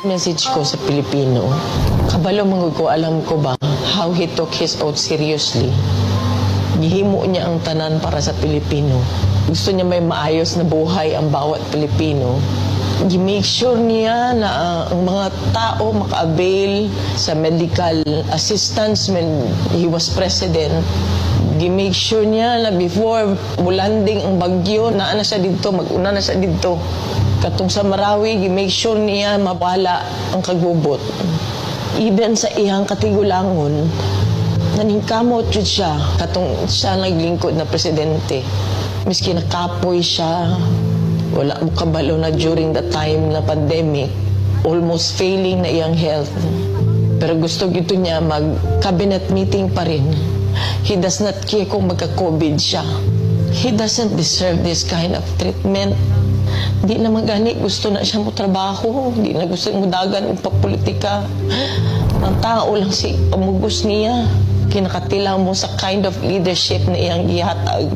Message ko sa Pilipino, kabalo mangod ko, alam ko ba how he took his oath seriously. Gihimo niya ang tanan para sa Pilipino. Gusto niya may maayos na buhay ang bawat Pilipino. Gi-make sure niya na ang mga tao maka-avail sa medical assistance when he was president. Gi-make sure niya na before landing ang bagyo, naana siya dito, mag-una na siya dito. Katong sa Marawi, gi-make sure niya mawala ang kagubot. Even sa iyang katigulangon, naningkamot yun siya. Katong siya naglingkod na presidente. Miski nakapoy siya, wala mo kabalo na during the time na pandemic, almost failing na iyang health. Pero gusto gito niya mag-cabinet meeting pa rin. He does not care kung magka-COVID siya. He doesn't deserve this kind of treatment. Di na magani, gusto na siya mo trabaho. Di na gusto mo dagan ang papolitika. Ang tao lang si amugos niya. Kinakatilang mo sa kind of leadership na iyang gihatag.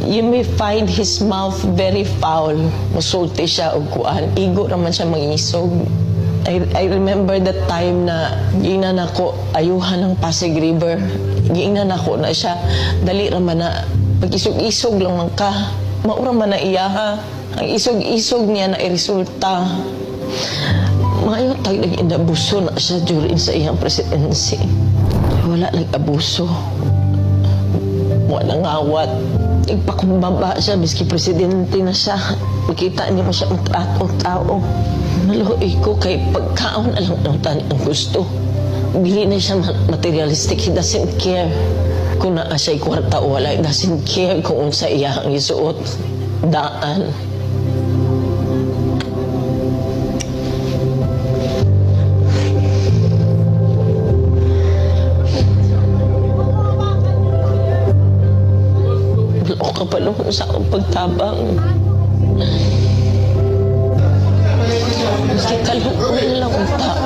You may find his mouth very foul. Musulti siya o kuan. Igo naman siya mangisog. I remember that time na giingnan ako ayuhan ng Pasig River. Giingnan ako na siya. Dali naman na pag-isog-isog lang man ka. Maura man na iya ha. Ang isog-isog niya na iresulta. Ngayon tayo nag-inabuso na siya during sa iyang presidency. Wala nag-abuso. Walang awat. Nagpakumbaba siya, miski presidente na siya. Makita niya mo siya ang tao. Maluoy ko kay pagkaon alam ng tani ang gusto. Dili na siya materialistic. He doesn't care kung naa siya'y kwarta o wala. He doesn't care kung unsa iya ang isuot. Daan. O kapalong sa akong pagtabang. Kasi kaluoy na lang ang tao.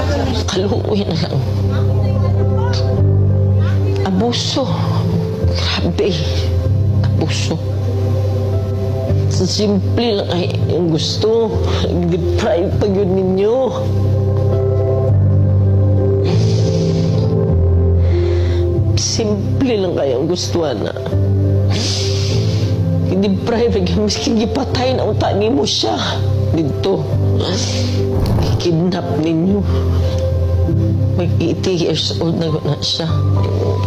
Kaluoy na lang. Abuso. Grabe. Abuso. Simple lang ay yung gusto. Deprive pa yun ninyo. Simple lang kayong gustuhan na. Deprive, miskin gipatay na unta mo siya. Dito. Kidnap ninyo. May 80 years old na siya.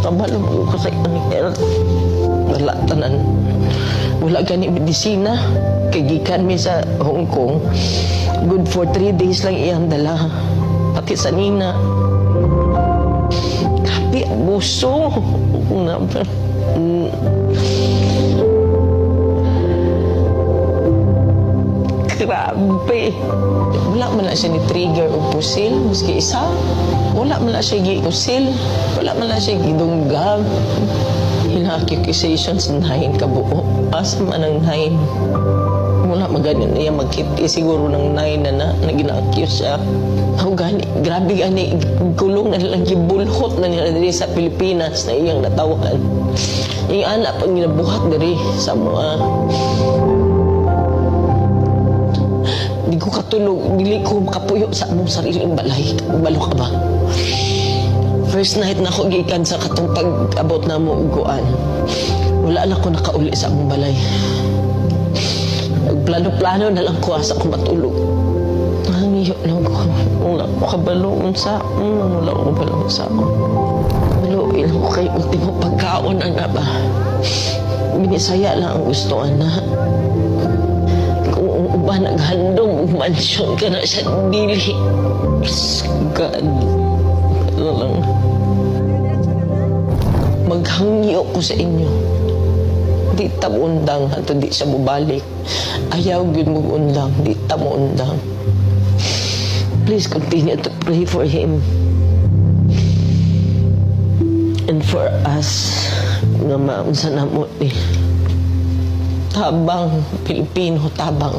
Kabalong ko sa iyang health. Wala tanan. Wala gani medisina. Kagikan mi sa Hong Kong. Good for 3 days lang iyang dala. Pati sa nina. Grabe, abuso. Grabe. Wala man na siya ni-trigger o pusil. Maski isa. Wala man na siya gi-usil. Wala man na siya gidunggab. Hina-accusations 9 kabuo. Asa man ang 9. Wala maganin niya magkiti. Siguro ng 9 na gina-accuse siya. Oh, gani. Grabe gani. Gulong na nilang gibulhot na nila diri sa Pilipinas na iyang natawan. Yung anak pang ginabuhat diri sa mga... Di ko katulog, dili ko makapuyo sa among sariling balay. Balo ka ba? First night na ako gikan sa katong pag-abot na mo uguan. Wala na ako nakauli sa among balay. Plano-plano na lang ko asa ko matulog. Nangiyo lang ko. Wala ko kabalo sa wala ko kabalo sa ako. Maluoy lang ko kay ultimo pagkaon na ba? Binisaya lang ang gusto na. Uba naghandong mansyon ka na sa dili. God. Ano lang. Maghangyo ko sa inyo. Di ta mo undang ato di siya mubalik. Ayaw yun mo undang. Di ta mo undang. Please continue to pray for him. And for us nga maunsa na mo ni. Tabang, Pilipino, tabang.